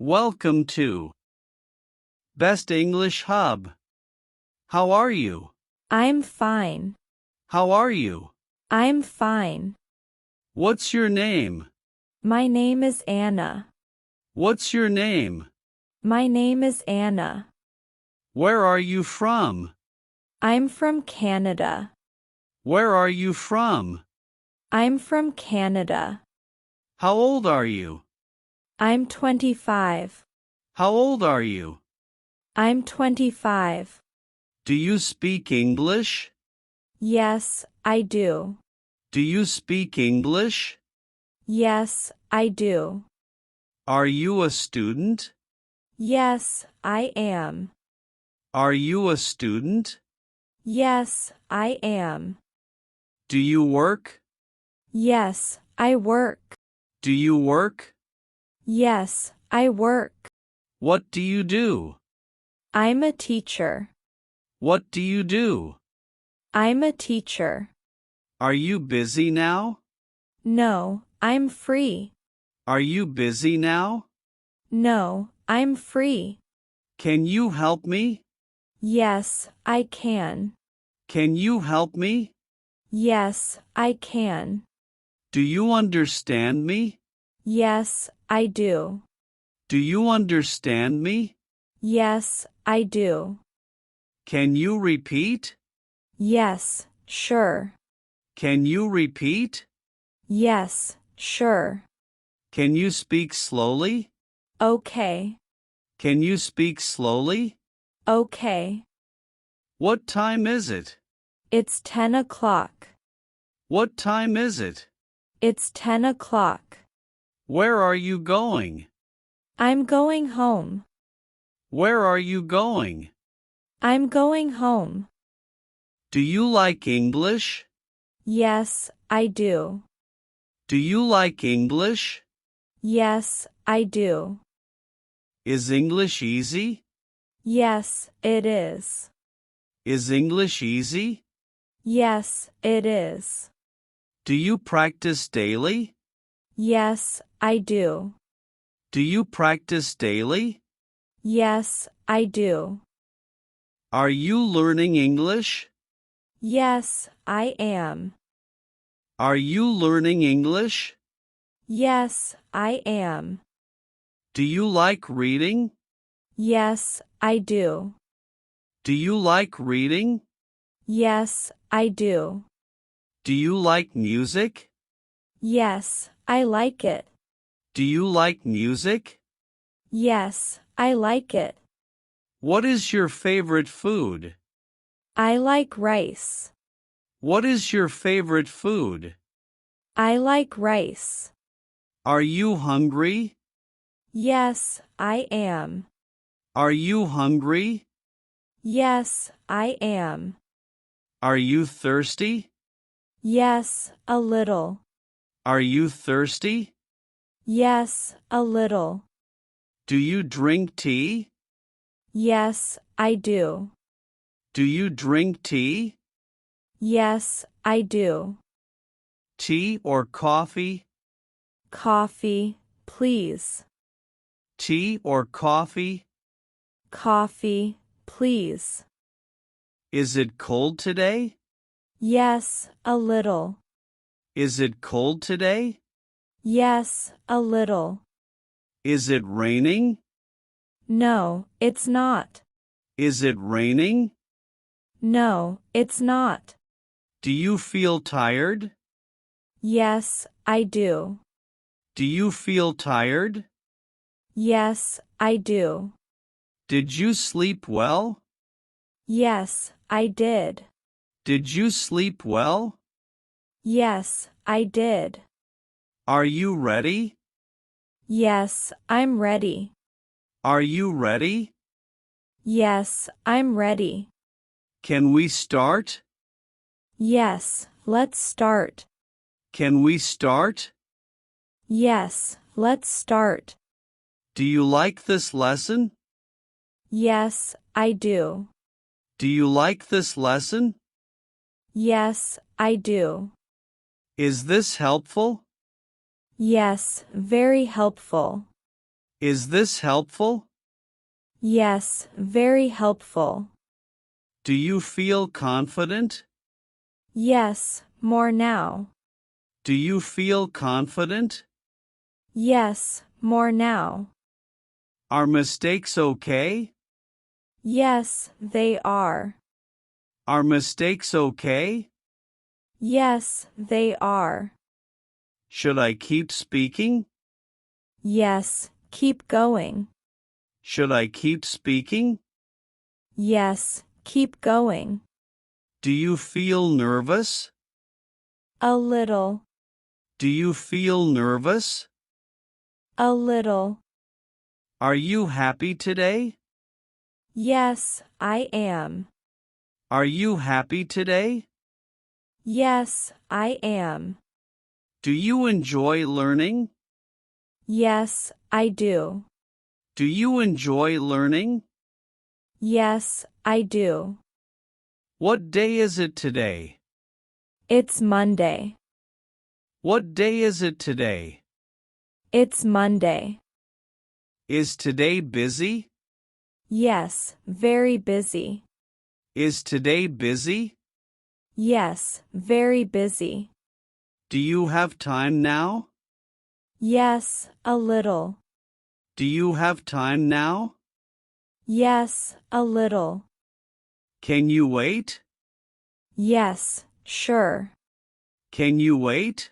Welcome to Best English Hub. How are you? I'm fine. How are you? I'm fine. What's your name? My name is Anna. What's your name? My name is Anna. Where are you from? I'm from Canada. Where are you from? I'm from Canada. How old are you? I'm 25. How old are you? I'm 25. Do you speak English? Yes, I do. Do you speak English? Yes, I do. Are you a student? Yes, I am. Are you a student? Yes, I am. Do you work? Yes, I work. Do you work? Yes, I work. What do you do? I'm a teacher. What do you do? I'm a teacher. Are you busy now? No, I'm free. Are you busy now? No, I'm free. Can you help me? Yes, I can. Can you help me? Yes, I can. Do you understand me? Yes, I do. Do you understand me? Yes, I do. Can you repeat? Yes, sure. Can you repeat? Yes, sure. Can you speak slowly? Okay. Can you speak slowly? Okay. What time is it? It's 10 o'clock. What time is it? It's 10 o'clock. Where are you going? I'm going home. Where are you going? I'm going home. Do you like English? Yes, I do. Do you like English? Yes, I do. Is English easy? Yes, it is. Is English easy? Yes, it is. Do you practice daily? Yes, I do. Do you practice daily? Yes, I do. Are you learning English? Yes, I am. Are you learning English? Yes, I am. Do you like reading? Yes, I do. Do you like reading? Yes, I do. Do you like music? Yes, I like it. Do you like music? Yes, I like it. What is your favorite food? I like rice. What is your favorite food? I like rice. Are you hungry? Yes, I am. Are you hungry? Yes, I am. Are you thirsty? Yes, a little. Are you thirsty? Yes, a little. Do you drink tea? Yes, I do. Do you drink tea? Yes, I do. Tea or coffee? Coffee, please. Tea or coffee? Coffee, please. Is it cold today? Yes, a little. Is it cold today? Yes, a little. Is it raining? No, it's not. Is it raining? No, it's not. Do you feel tired? Yes, I do. Do you feel tired? Yes, I do. Did you sleep well? Yes, I did. Did you sleep well? Yes, I did. Are you ready? Yes, I'm ready. Are you ready? Yes, I'm ready. Can we start? Yes, let's start. Can we start? Yes, let's start. Do you like this lesson? Yes, I do. Do you like this lesson? Yes, I do. Is this helpful? Yes, very helpful. Is this helpful? Yes, very helpful. Do you feel confident? Yes, more now. Do you feel confident? Yes, more now. Are mistakes okay? Yes, they are. Are mistakes okay? Yes, they are. Should I keep speaking? Yes, keep going. Should I keep speaking? Yes, keep going. Do you feel nervous? A little. Do you feel nervous? A little. Are you happy today? Yes, I am. Are you happy today? Yes, I am. Do you enjoy learning? Yes, I do. Do you enjoy learning? Yes, I do. What day is it today? It's Monday. What day is it today? It's Monday. Is today busy? Yes, very busy. Is today busy? Yes, very busy. Do you have time now? Yes, a little. Do you have time now? Yes, a little. Can you wait? Yes, sure. Can you wait?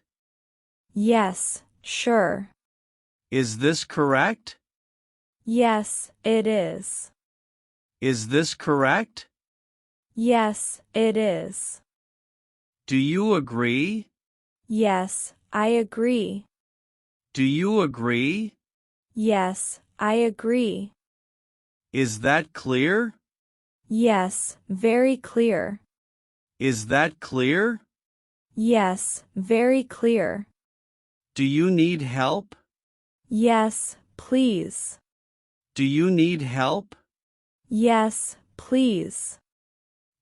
Yes, sure. Is this correct? Yes, it is. Is this correct? Yes, it is. Do you agree? Yes, I agree. Do you agree? Yes, I agree. Is that clear? Yes, very clear. Is that clear? Yes, very clear. Do you need help? Yes, please. Do you need help? Yes, please.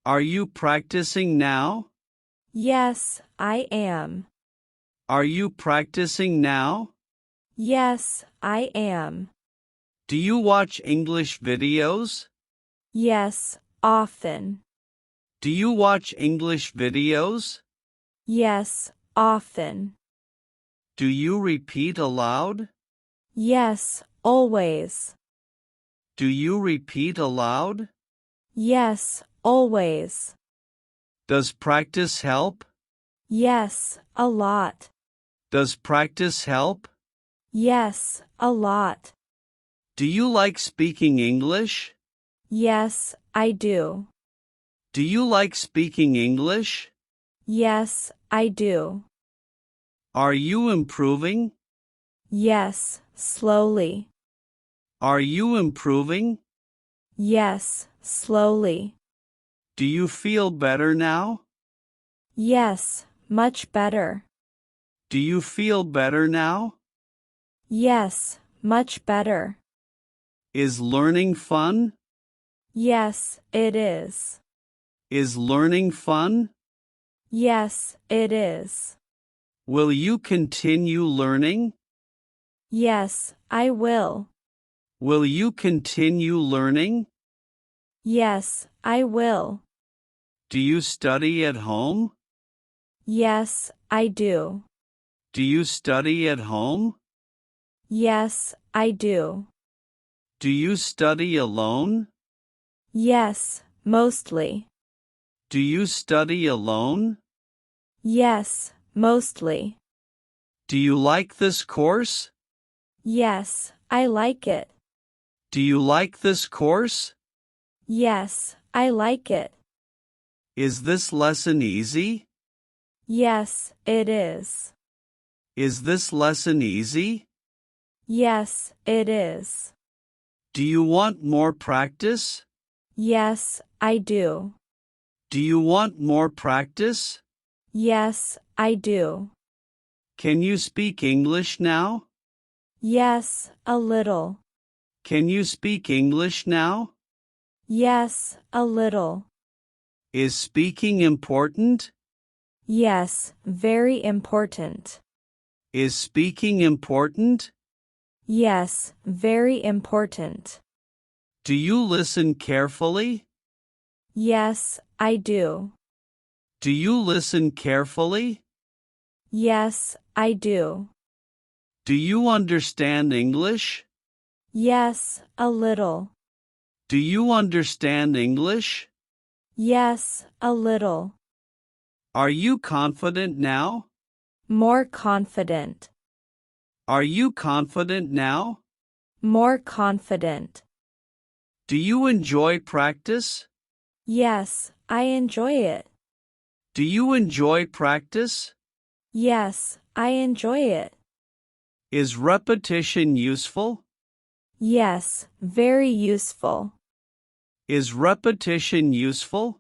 Are you practicing now? Yes, I am. Are you practicing now? Yes, I am. Do you watch English videos? Yes, often. Do you watch English videos? Yes, often. Do you repeat aloud? Yes, always. Do you repeat aloud? Yes, always. Does practice help? Yes, a lot. Does practice help? Yes, a lot. Do you like speaking English? Yes, I do. Do you like speaking English? Yes, I do. Are you improving? Yes, slowly. Are you improving? Yes, slowly. Do you feel better now? Yes, much better. Do you feel better now? Yes, much better. Is learning fun? Yes, it is. Is learning fun? Yes, it is. Will you continue learning? Yes, I will. Will you continue learning? Yes, I will. Do you study at home? Yes, I do. Do you study at home? Yes, I do. Do you study alone? Yes, mostly. Do you study alone? Yes, mostly. Do you like this course? Yes, I like it. Do you like this course? Yes, I like it. Is this lesson easy? Yes, it is. Is this lesson easy? Yes, it is. Do you want more practice? Yes, I do. Do you want more practice? Yes, I do. Can you speak English now? Yes, a little. Can you speak English now? Yes, a little. Is speaking important? Yes, very important. Is speaking important? Yes, very important. Do you listen carefully? Yes, I do. Do you listen carefully? Yes, I do. Do you understand English? Yes, a little. Do you understand English? Yes, a little. Are you confident now? More confident. Are you confident now? More confident. Do you enjoy practice? Yes, I enjoy it. Do you enjoy practice? Yes, I enjoy it. Is repetition useful? Yes, very useful. Is repetition useful?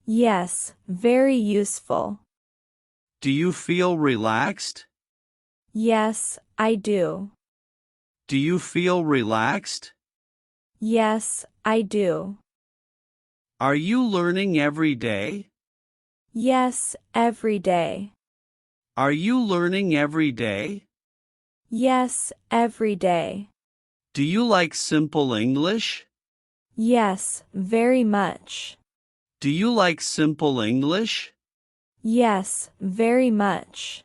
Yes, very useful. Do you feel relaxed? Yes, I do. Do you feel relaxed? Yes, I do. Are you learning every day? Yes, every day. Are you learning every day? Yes, every day. Do you like simple English? Yes, very much. Do you like simple English? Yes, very much.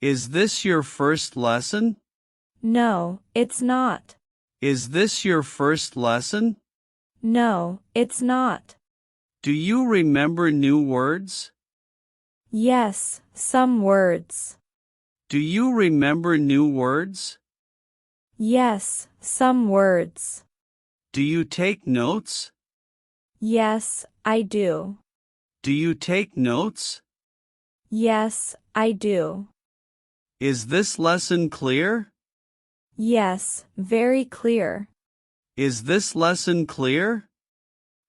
Is this your first lesson? No, it's not. Is this your first lesson? No, it's not. Do you remember new words? Yes, some words. Do you remember new words? Yes, some words. Do you take notes? Yes, I do. Do you take notes? Yes, I do. Is this lesson clear? Yes, very clear. Is this lesson clear?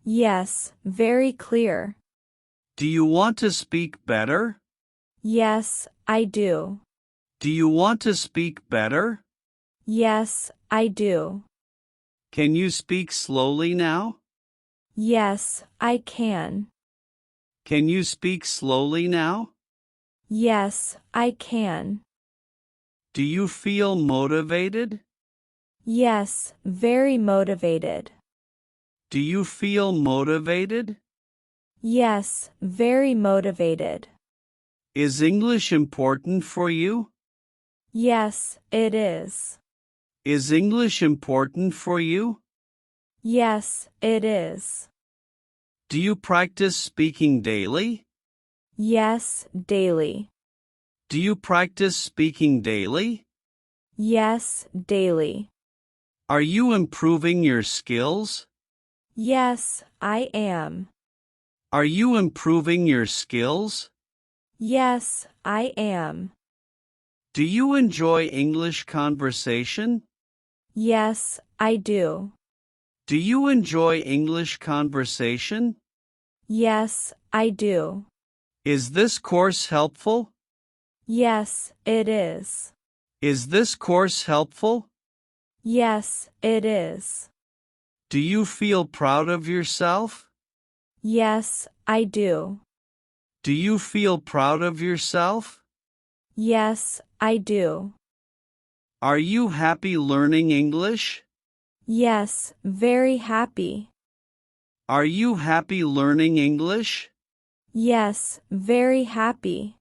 Yes, very clear. Do you want to speak better? Yes, I do. Do you want to speak better? Yes, I do. Can you speak slowly now? Yes, I can. Can you speak slowly now? Yes, I can. Do you feel motivated? Yes, very motivated. Do you feel motivated? Yes, very motivated. Is English important for you? Yes, it is. Is English important for you? Yes, it is. Do you practice speaking daily? Yes, daily. Do you practice speaking daily? Yes, daily. Are you improving your skills? Yes, I am. Are you improving your skills? Yes, I am. Do you enjoy English conversation? Yes, I do. Do you enjoy English conversation? Yes, I do. Is this course helpful? Yes, it is. Is this course helpful? Yes, it is. Do you feel proud of yourself? Yes, I do. Do you feel proud of yourself? Yes, I do. Are you happy learning English? Yes, very happy. Are you happy learning English? Yes, very happy.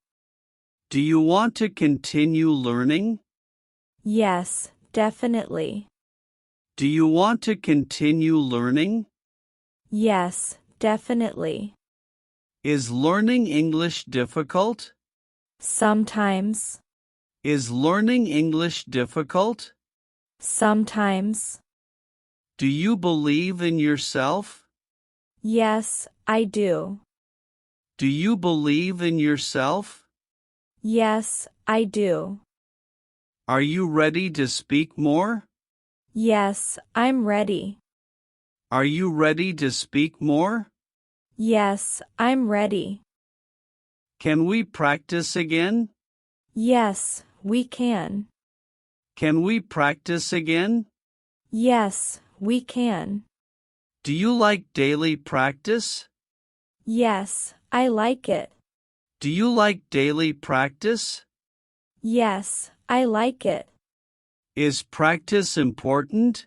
Do you want to continue learning? Yes, definitely. Do you want to continue learning? Yes, definitely. Is learning English difficult? Sometimes. Is learning English difficult? Sometimes. Do you believe in yourself? Yes, I do. Do you believe in yourself? Yes, I do. Are you ready to speak more? Yes, I'm ready. Are you ready to speak more? Yes, I'm ready. Can we practice again? Yes, we can. Can we practice again? Yes, we can. Do you like daily practice? Yes, I like it. Do you like daily practice? Yes, I like it. Is practice important?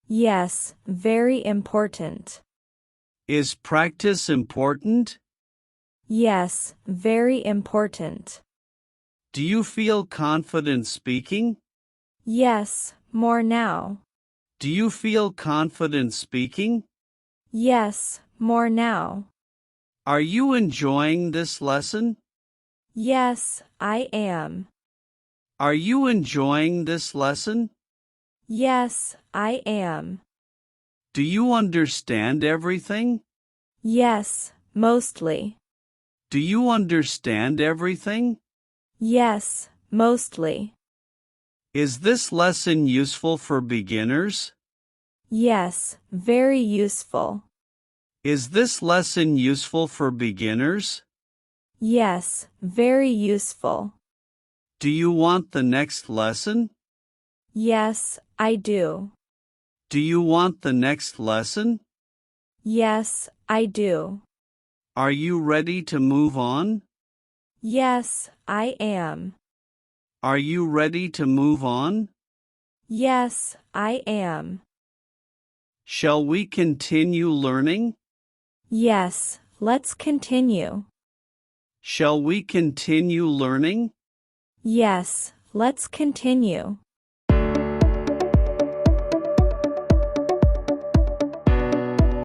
Yes, very important. Is practice important? Yes, very important. Do you feel confident speaking? Yes, more now. Do you feel confident speaking? Yes, more now. Are you enjoying this lesson? Yes, I am. Are you enjoying this lesson? Yes, I am. Do you understand everything? Yes, mostly. Do you understand everything? Yes, mostly. Is this lesson useful for beginners? Yes, very useful. Is this lesson useful for beginners? Yes, very useful. Do you want the next lesson? Yes, I do. Do you want the next lesson? Yes, I do. Are you ready to move on? Yes, I am. Are you ready to move on? Yes, I am. Shall we continue learning? Yes, let's continue. Shall we continue learning? Yes, let's continue.